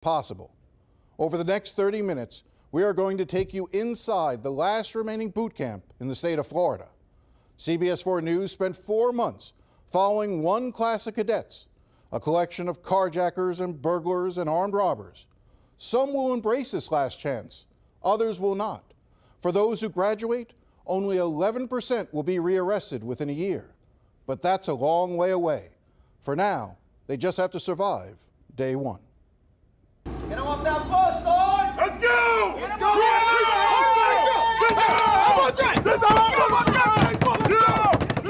possible. Over the next 30 minutes, we are going to take you inside the last remaining boot camp in the state of Florida. CBS 4 News spent 4 months following one class of cadets, a collection of carjackers and burglars and armed robbers. Some will embrace this last chance, others will not. For those who graduate, only 11% will be rearrested within a year. But that's a long way away. For now, they just have to survive day one. Get them off that bus, Sarge! Let's go! Let's go!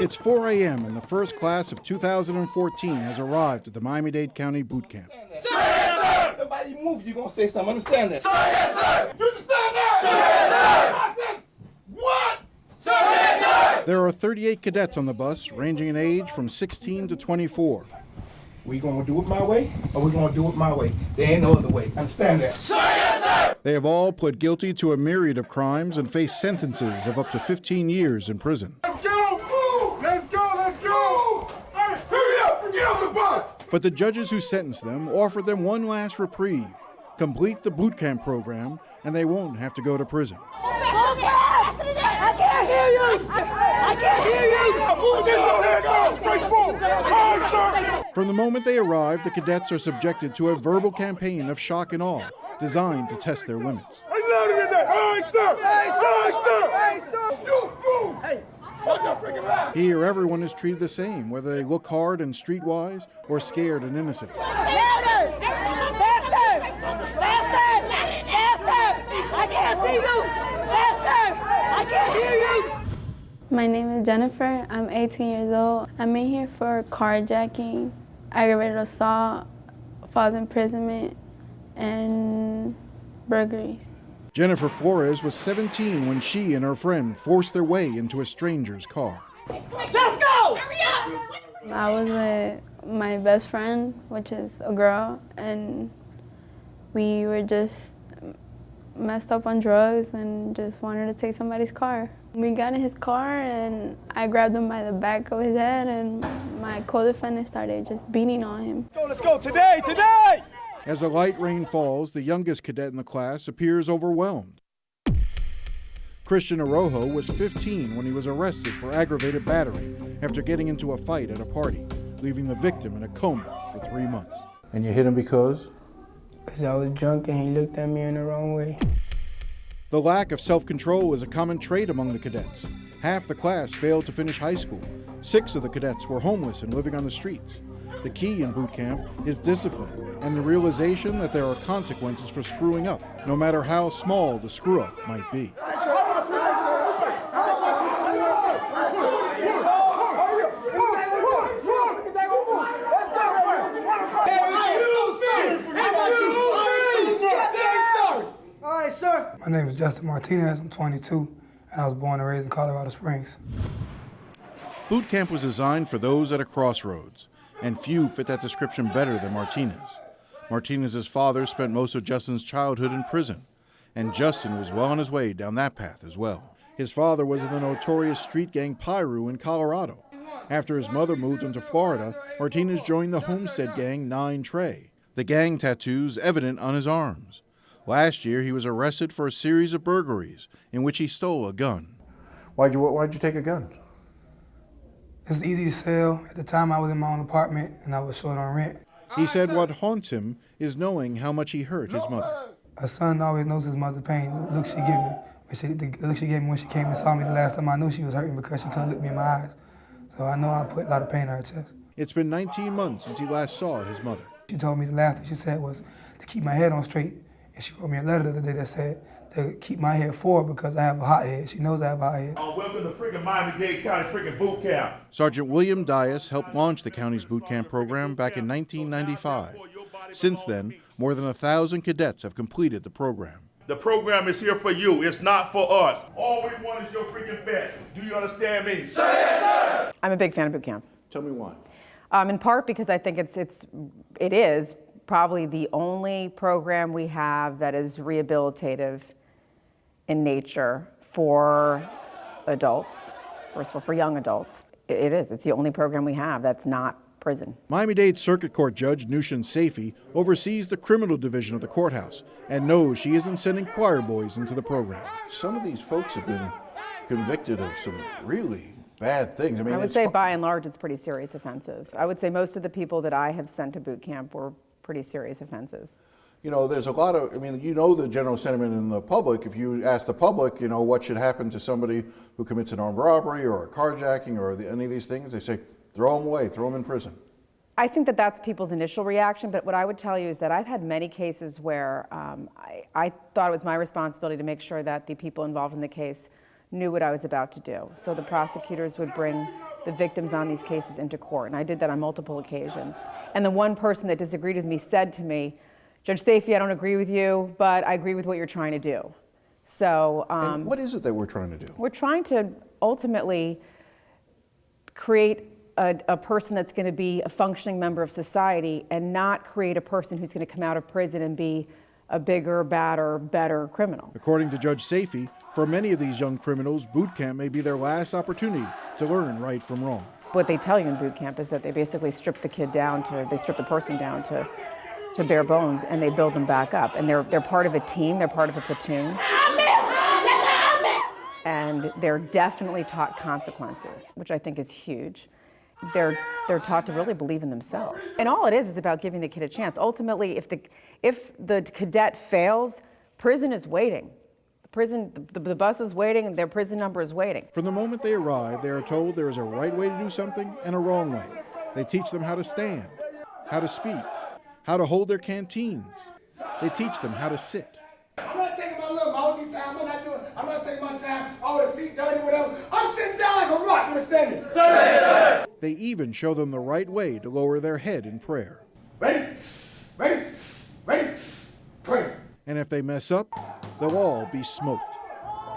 It's 4 a.m. and the first class of 2014 has arrived at the Miami-Dade County Boot Camp. Sir, yes, sir! Somebody move, you're going to say something. Understand that? Sir, yes, sir! You understand that? Sir, yes, sir! I said, what? Sir, yes, sir! There are 38 cadets on the bus, ranging in age from 16 to 24. We going to do it my way, or we going to do it my way? There ain't no other way. Understand that? Sir, yes, sir! They have all pled guilty to a myriad of crimes and face sentences of up to 15 years in prison. Let's go! Move! Let's go! Let's go! Hey, hurry up and get off the bus! But the judges who sentenced them offered them one last reprieve: complete the boot camp program, and they won't have to go to prison. I can't hear you! I can't hear you! From the moment they arrive, the cadets are subjected to a verbal campaign of shock and awe, designed to test their limits. Hey, louder than that! Hey, sir! Hey, sir! Hey, sir! You move! Hey, hold your freaking mouth! Here, everyone is treated the same, whether they look hard and streetwise or scared and innocent. Louder! Faster! Faster! Faster! I can't see you! Faster! I can't hear you! My name is Jennifer. I'm 18 years old. I'm in here for carjacking, aggravated assault, false imprisonment, and burglary. Jennifer Flores was 17 when she and her friend forced their way into a stranger's car. Let's go! Hurry up! I was with my best friend, which is a girl, and we were just messed up on drugs and just wanted to take somebody's car. We got in his car and I grabbed him by the back of his head, and my co-defendant started just beating on him. Let's go! Today! Today! As the light rain falls, the youngest cadet in the class appears overwhelmed. Christian Arojo was 15 when he was arrested for aggravated battery after getting into a fight at a party, leaving the victim in a coma for 3 months. And you hit him because? Because I was drunk and he looked at me in the wrong way. The lack of self-control is a common trait among the cadets. Half the class failed to finish high school. 6 of the cadets were homeless and living on the streets. The key in boot camp is discipline and the realization that there are consequences for screwing up, no matter how small the screw-up might be. My name is Justin Martinez. I'm 22, and I was born and raised in Colorado Springs. Boot camp was designed for those at a crossroads, and few fit that description better than Martinez. Martinez's father spent most of Justin's childhood in prison, and Justin was well on his way down that path as well. His father was in the notorious street gang Piru in Colorado. After his mother moved him to Florida, Martinez joined the Homestead gang 9 Trey, the gang tattoos evident on his arms. Last year, he was arrested for a series of burglaries in which he stole a gun. Why'd you take a gun? It's easy to sell. At the time, I was in my own apartment, and I was short on rent. He said what haunts him is knowing how much he hurt his mother. A son always knows his mother's pain. The look she gave me. The look she gave me when she came and saw me the last time, I knew she was hurting because she couldn't look me in my eyes. So I know I put a lot of pain on her chest. It's been 19 months since he last saw his mother. She told me the last thing she said was to keep my head on straight. And she wrote me a letter the other day that said to keep my head forward because I have a hot head. She knows I have a hot head. Welcome to freaking Miami-Dade County freaking boot camp. Sergeant William Dias helped launch the county's boot camp program back in 1995. Since then, more than 1,000 cadets have completed the program. The program is here for you. It's not for us. All we want is your freaking best. Do you understand me? Sir, yes, sir. I'm a big fan of boot camp. Tell me why. In part because I think it is probably the only program we have that is rehabilitative in nature for adults, first of all, for young adults. It is. It's the only program we have that's not prison. Miami-Dade Circuit Court Judge Nushin Safi oversees the criminal division of the courthouse and knows she isn't sending choir boys into the program. Some of these folks have been convicted of some really bad things. I mean, I would say by and large it's pretty serious offenses. I would say most of the people that I have sent to boot camp were pretty serious offenses. You know, there's a lot of, I mean, you know the general sentiment in the public. If you ask the public, you know, what should happen to somebody who commits an armed robbery or a carjacking or any of these things, they say, throw them away, throw them in prison. I think that that's people's initial reaction, but what I would tell you is that I've had many cases where I thought it was my responsibility to make sure that the people involved in the case knew what I was about to do. So the prosecutors would bring the victims on these cases into court, and I did that on multiple occasions. And the one person that disagreed with me said to me, Judge Safi, I don't agree with you, but I agree with what you're trying to do. So and what is it that we're trying to do? We're trying to ultimately create a person that's going to be a functioning member of society and not create a person who's going to come out of prison and be a bigger, badder, better criminal. According to Judge Safi, for many of these young criminals, boot camp may be their last opportunity to learn right from wrong. What they tell you in boot camp is that they basically strip the kid down they strip the person down to bare bones, and they build them back up. And they're part of a team, they're part of a platoon. And they're definitely taught consequences, which I think is huge. They're taught to really believe in themselves. And all it is about giving the kid a chance. Ultimately, if the cadet fails, prison is waiting. The bus is waiting, and their prison number is waiting. From the moment they arrive, they are told there is a right way to do something and a wrong way. They teach them how to stand, how to speak, how to hold their canteens. They teach them how to sit. I'm not taking my little mousy time. I'm not taking my time. Oh, the seat dirty, whatever. I'm sitting down like a rock. You understand me? Sir. They even show them the right way to lower their head in prayer. Ready, pray. And if they mess up, they'll all be smoked.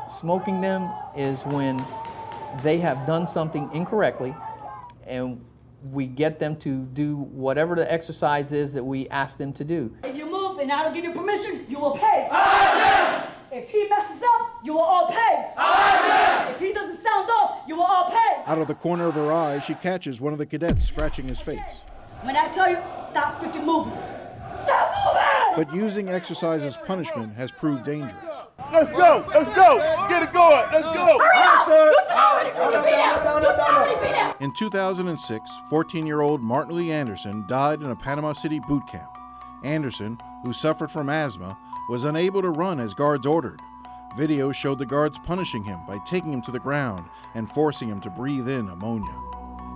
Smoking them is when they have done something incorrectly and we get them to do whatever the exercise is that we ask them to do. If you move and I don't give you permission, you will pay. Amen. If he messes up, you will all pay. Amen. If he doesn't sound off, you will all pay. Out of the corner of her eye, she catches one of the cadets scratching his face. When I tell you, stop freaking moving. Stop moving! But using exercise as punishment has proved dangerous. Let's go, get it going, let's go. In 2006, 14-year-old Martin Lee Anderson died in a Panama City boot camp. Anderson, who suffered from asthma, was unable to run as guards ordered. Videos showed the guards punishing him by taking him to the ground and forcing him to breathe in ammonia.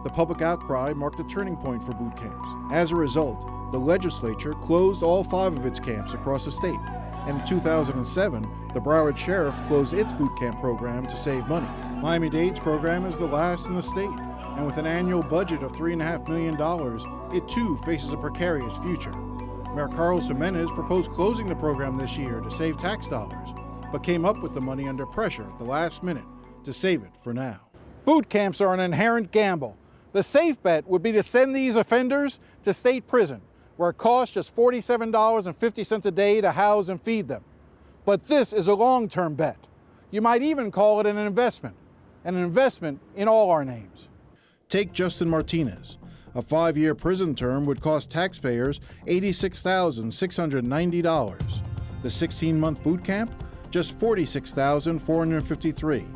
The public outcry marked a turning point for boot camps. As a result, the legislature closed all 5 of its camps across the state. And in 2007, the Broward Sheriff closed its boot camp program to save money. Miami-Dade's program is the last in the state, and with an annual budget of $3.5 million, it too faces a precarious future. Mayor Carlos Jimenez proposed closing the program this year to save tax dollars, but came up with the money under pressure at the last minute to save it for now. Boot camps are an inherent gamble. The safe bet would be to send these offenders to state prison, where it costs just $47.50 a day to house and feed them. But this is a long-term bet. You might even call it an investment in all our names. Take Justin Martinez. A 5-year prison term would cost taxpayers $86,690. The 16-month boot camp, just $46,453.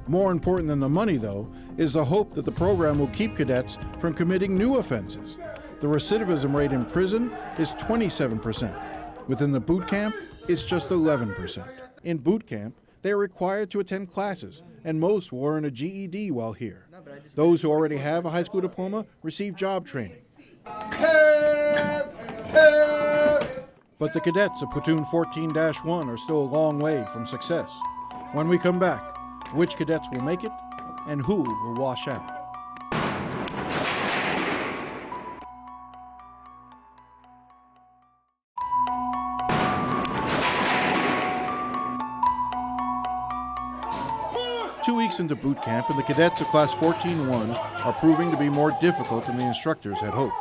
More important than the money, though, is the hope that the program will keep cadets from committing new offenses. The recidivism rate in prison is 27%. Within the boot camp, it's just 11%. In boot camp, they are required to attend classes, and most will earn a GED while here. Those who already have a high school diploma receive job training. But the cadets of Platoon 14-1 are still a long way from success. When we come back, which cadets will make it, and who will wash out? 2 weeks into boot camp, and the cadets of Class 14-1 are proving to be more difficult than the instructors had hoped.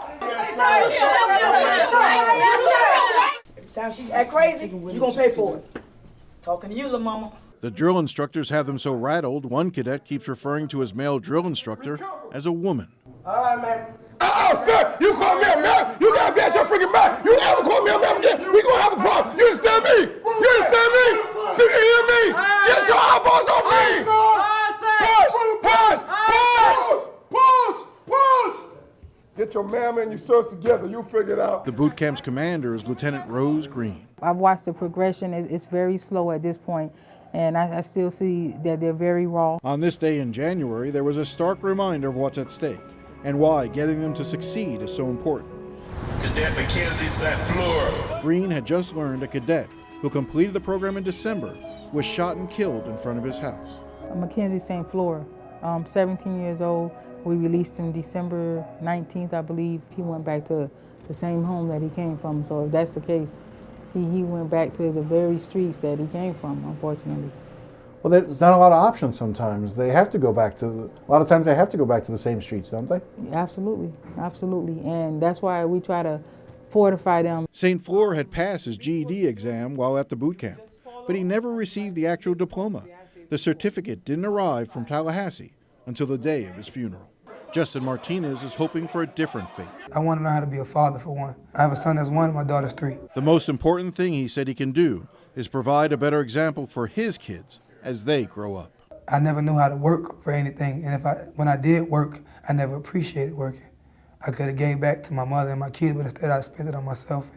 Every time she act crazy, you gonna pay for it. Talking to you, little mama. The drill instructors have them so rattled, one cadet keeps referring to his male drill instructor as a woman. All right, man. Sir, you call me a man, you gotta be at your freaking back. You ever call me a man again, we gonna have a problem. You understand me? You understand me? Do you hear me? Get your eyeballs on me! Push! Get your mama and your sons together, you figure it out. The boot camp's commander is Lieutenant Rose Green. I've watched the progression. It's very slow at this point, and I still see that they're very raw. On this day in January, there was a stark reminder of what's at stake and why getting them to succeed is so important. Cadet Mackenzie St. Fleur. Green had just learned a cadet who completed the program in December was shot and killed in front of his house. Mackenzie St. Fleur, 17 years old. We released him December 19th, I believe. He went back to the same home that he came from. So if that's the case, he went back to the very streets that he came from, unfortunately. Well, there's not a lot of options sometimes. They have to go back to, a lot of times they have to go back to the same streets, don't they? Absolutely, absolutely. And that's why we try to fortify them. St. Fleur had passed his GED exam while at the boot camp, but he never received the actual diploma. The certificate didn't arrive from Tallahassee until the day of his funeral. Justin Martinez is hoping for a different fate. I want to learn how to be a father for one. I have a son that's 1 and my daughter's 3. The most important thing he said he can do is provide a better example for his kids as they grow up. I never knew how to work for anything, and when I did work, I never appreciated working. I could have gave back to my mother and my kids, but instead I spent it on myself.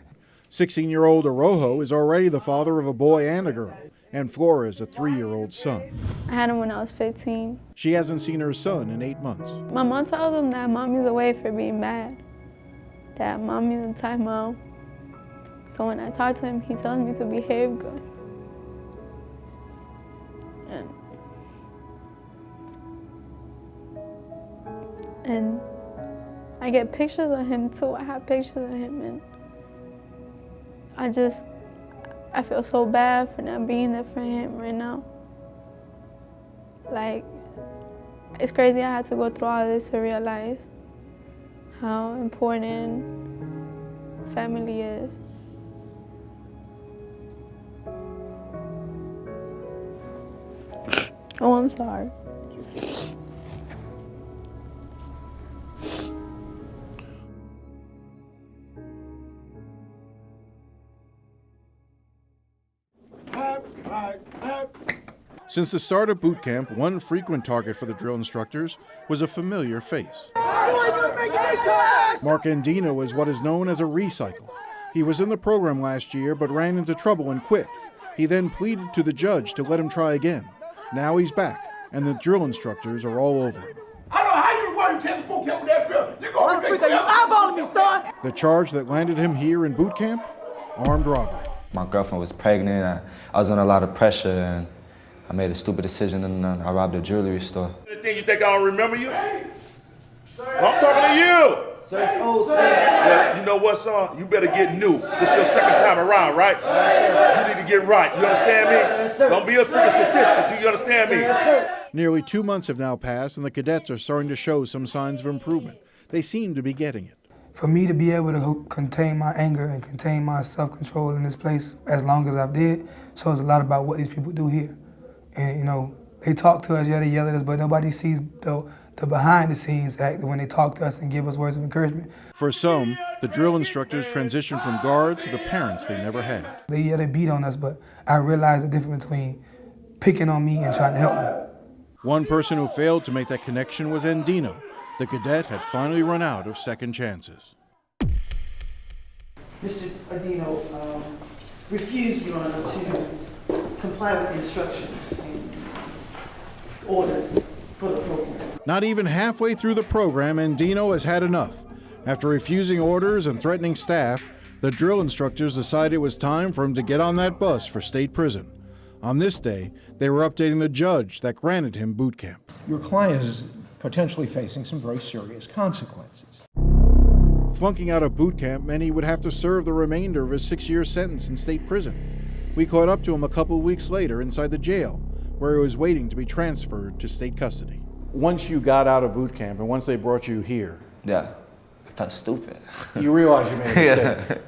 16-year-old Arojo is already the father of a boy and a girl, and Flores a 3-year-old son. I had him when I was 15. She hasn't seen her son in 8 months. My mom tells him that mommy's away for being bad, that mommy's in timeout. So when I talk to him, he tells me to behave good. And I get pictures of him too. I have pictures of him, and I feel so bad for not being there for him right now. Like, it's crazy I had to go through all this to realize how important family is. Oh, I'm sorry. Since the start of boot camp, one frequent target for the drill instructors was a familiar face. Mark Andino is what is known as a recycle. He was in the program last year but ran into trouble and quit. He then pleaded to the judge to let him try again. Now he's back, and the drill instructors are all over him. I don't know how you run to boot camp with that bill. You gonna be eyeballing me, son. The charge that landed him here in boot camp? Armed robbery. My girlfriend was pregnant. I was under a lot of pressure, and I made a stupid decision, and I robbed a jewelry store. You think I don't remember you? I'm talking to you. Well, you know what, son? You better get new. This is your second time around, right? You need to get right. You understand me? Don't be a freaking statistic. Do you understand me? Nearly 2 months have now passed, and the cadets are starting to show some signs of improvement. They seem to be getting it. For me to be able to contain my anger and contain my self-control in this place as long as I've did shows a lot about what these people do here. And, you know, they talk to us, yeah, they yell at us, but nobody sees the behind-the-scenes act when they talk to us and give us words of encouragement. For some, the drill instructors transition from guards to the parents they never had. They beat on us, but I realized the difference between picking on me and trying to help me. One person who failed to make that connection was Andino. The cadet had finally run out of second chances. Mr. Andino refused, Your Honor, to comply with the instructions and orders for the program. Not even halfway through the program, Andino has had enough. After refusing orders and threatening staff, the drill instructors decided it was time for him to get on that bus for state prison. On this day, they were updating the judge that granted him boot camp. Your client is potentially facing some very serious consequences. Flunking out of boot camp meant he would have to serve the remainder of his 6-year sentence in state prison. We caught up to him a couple weeks later inside the jail, where he was waiting to be transferred to state custody. Once you got out of boot camp and once they brought you here, Yeah, I felt stupid. you realized you made a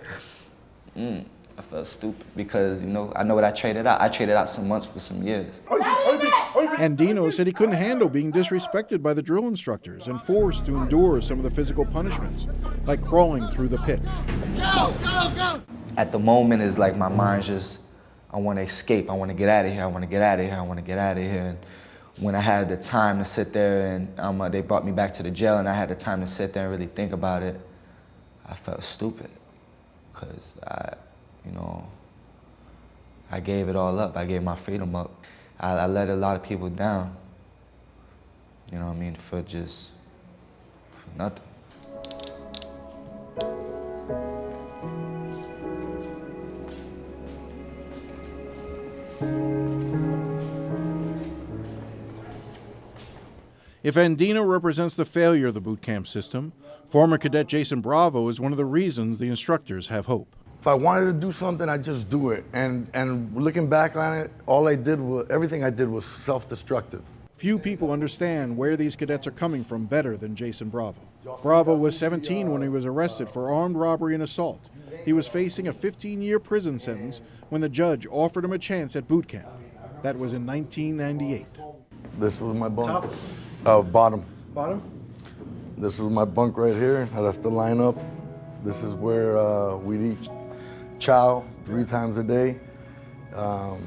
mistake. I felt stupid because, you know, I know what I traded out. I traded out some months for some years. Andino said he couldn't handle being disrespected by the drill instructors and forced to endure some of the physical punishments, like crawling through the pit. At the moment, it's like my mind's just, I want to escape. I want to get out of here. I want to get out of here. I want to get out of here. And when I had the time to sit there and they brought me back to the jail and I had the time to sit there and really think about it, I felt stupid because I gave it all up. I gave my freedom up. I let a lot of people down, you know what I mean, for nothing. If Andino represents the failure of the boot camp system, former cadet Jason Bravo is one of the reasons the instructors have hope. If I wanted to do something, I'd just do it. And looking back on it, everything I did was self-destructive. Few people understand where these cadets are coming from better than Jason Bravo. Bravo was 17 when he was arrested for armed robbery and assault. He was facing a 15-year prison sentence when the judge offered him a chance at boot camp. That was in 1998. This was my bunk. Bottom. Bottom? This was my bunk right here. I'd have to line up. This is where we'd eat chow 3 times a day. A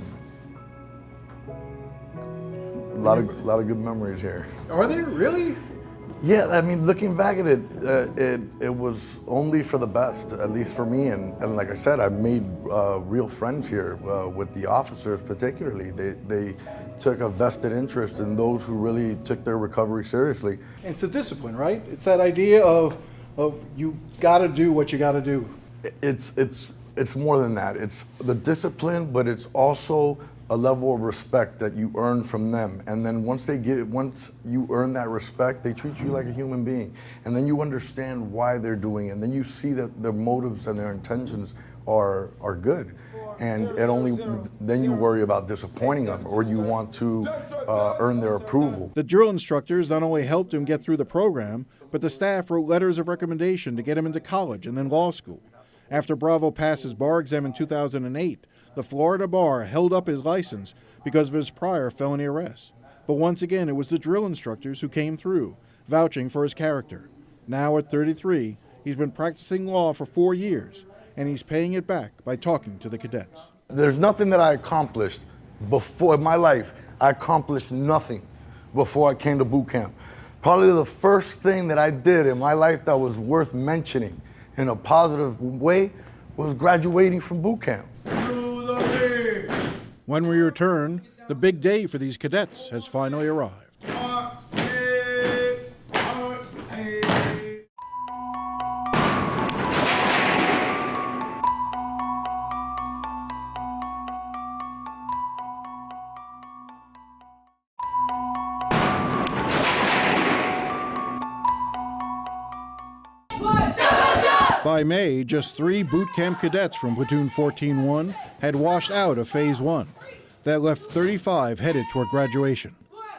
lot of good memories here. Are there really? Yeah, I mean, looking back at it, it was only for the best, at least for me. And like I said, I made real friends here with the officers particularly. They took a vested interest in those who really took their recovery seriously. It's the discipline, right? It's that idea of you got to do what you got to do. It's more than that. It's the discipline, but it's also a level of respect that you earn from them. And then once you earn that respect, they treat you like a human being. And then you understand why they're doing it. And then you see that their motives and their intentions are good. And then you worry about disappointing them, or you want to earn their approval. The drill instructors not only helped him get through the program, but the staff wrote letters of recommendation to get him into college and then law school. After Bravo passed his bar exam in 2008, the Florida bar held up his license because of his prior felony arrests. But once again, it was the drill instructors who came through, vouching for his character. Now at 33, he's been practicing law for 4 years, and he's paying it back by talking to the cadets. There's nothing that I accomplished before in my life. I accomplished nothing before I came to boot camp. Probably the first thing that I did in my life that was worth mentioning in a positive way was graduating from boot camp. When we return, the big day for these cadets has finally arrived. By May, just 3 boot camp cadets from Platoon 14-1 had washed out of Phase 1. That left 35 headed toward graduation.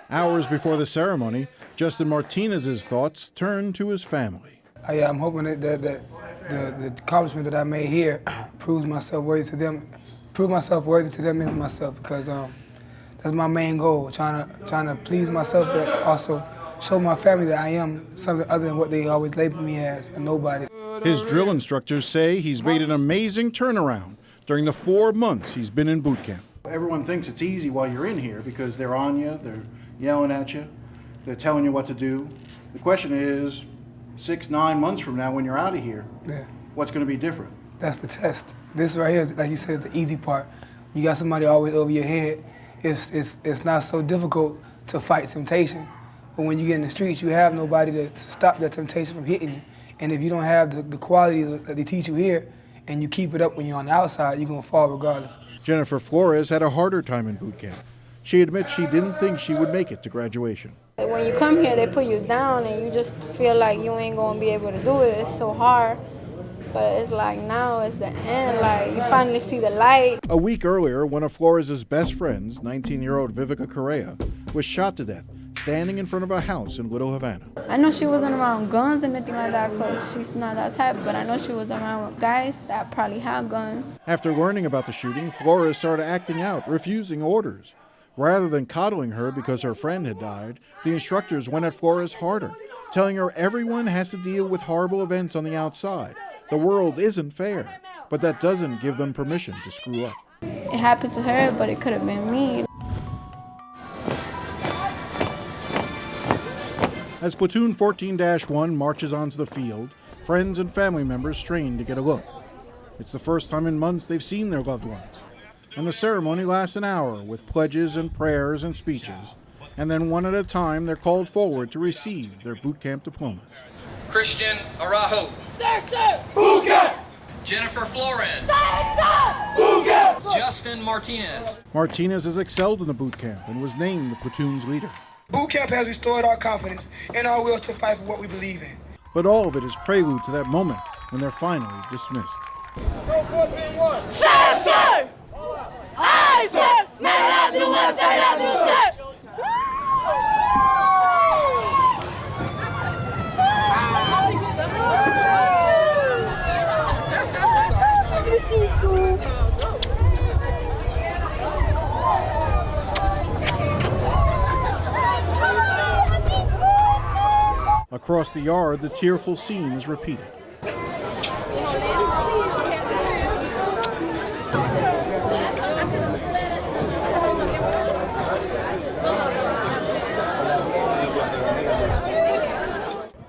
Hours before the ceremony, Justin Martinez's thoughts turned to his family. I'm hoping that the accomplishment that I made here proves myself worthy to them, and myself, because that's my main goal, trying to please myself, but also show my family that I am something other than what they always label me as, a nobody. His drill instructors say he's made an amazing turnaround during the 4 months he's been in boot camp. Everyone thinks it's easy while you're in here because they're on you, they're yelling at you, they're telling you what to do. The question is, 6-9 months from now when you're out of here, what's going to be different? That's the test. This right here, like you said, is the easy part. You got somebody always over your head. It's not so difficult to fight temptation. But when you get in the streets, you have nobody to stop that temptation from hitting you. And if you don't have the qualities that they teach you here, and you keep it up when you're on the outside, you're going to fall regardless. Jennifer Flores had a harder time in boot camp. She admits she didn't think she would make it to graduation. When you come here, they put you down and you just feel like you ain't going to be able to do it. It's so hard. But it's like now it's the end, like you finally see the light. A week earlier, one of Flores' best friends, 19-year-old Vivica Correa, was shot to death standing in front of a house in Little Havana. I know she wasn't around guns or anything like that because she's not that type, but I know she was around guys that probably had guns. After learning about the shooting, Flores started acting out, refusing orders. Rather than coddling her because her friend had died, the instructors went at Flores harder, telling her everyone has to deal with horrible events on the outside. The world isn't fair, but that doesn't give them permission to screw up. It happened to her, but it could have been me. As Platoon 14-1 marches onto the field, friends and family members strain to get a look. It's the first time in months they've seen their loved ones. And the ceremony lasts an hour with pledges and prayers and speeches. And then one at a time, they're called forward to receive their boot camp diplomas. Christian Araujo. Sir, sir! Boot camp! Jennifer Flores. Sir, sir! Boot camp! Justin Martinez. Martinez has excelled in the boot camp and was named the platoon's leader. Boot camp has restored our confidence and our will to fight for what we believe in. But all of it is prelude to that moment when they're finally dismissed. Platoon 14-1. Sir, sir! Aye, sir! Man, I do what say, I do, sir! Across the yard, the tearful scene is repeated.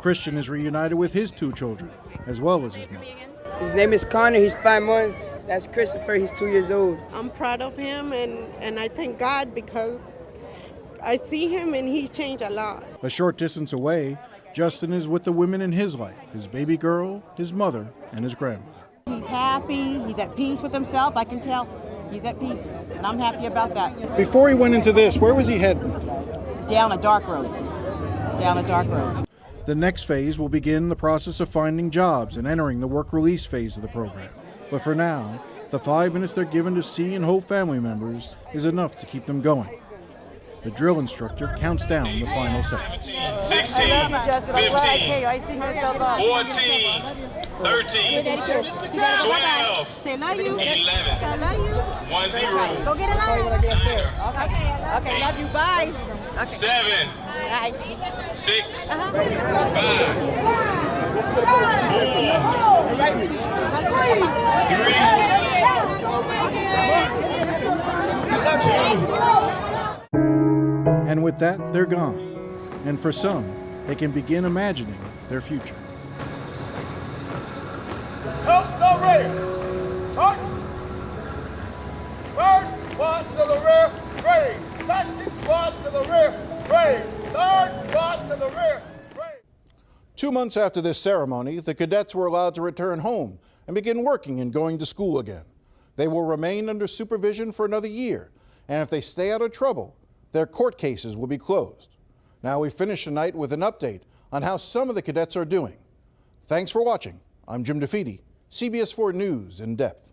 Christian is reunited with his two children, as well as his mother. His name is Connor, he's 5 months. That's Christopher, he's 2 years old. I'm proud of him and I thank God because I see him and he changed a lot. A short distance away, Justin is with the women in his life, his baby girl, his mother, and his grandmother. He's happy, he's at peace with himself. I can tell he's at peace, and I'm happy about that. Before he went into this, where was he heading? Down a dark road. Down a dark road. The next phase will begin the process of finding jobs and entering the work release phase of the program. But for now, the 5 minutes they're given to see and hold family members is enough to keep them going. The drill instructor counts down the final seconds. 16, 15, 14, 13, 12, 11, 10. Go get a line. Okay, love you, bye. Okay. 7, Bye. 6, 5, 4, 3, 2. And with that, they're gone. And for some, they can begin imagining their future. Help the rear. Touch. Third squad to the rear. Brave. Second squad to the rear. Brave. Third squad to the rear. Brave. 2 months after this ceremony, the cadets were allowed to return home and begin working and going to school again. They will remain under supervision for another year, and if they stay out of trouble, their court cases will be closed. Now we finish tonight with an update on how some of the cadets are doing. Thanks for watching. I'm Jim DeFeedy, CBS 4 News in Depth.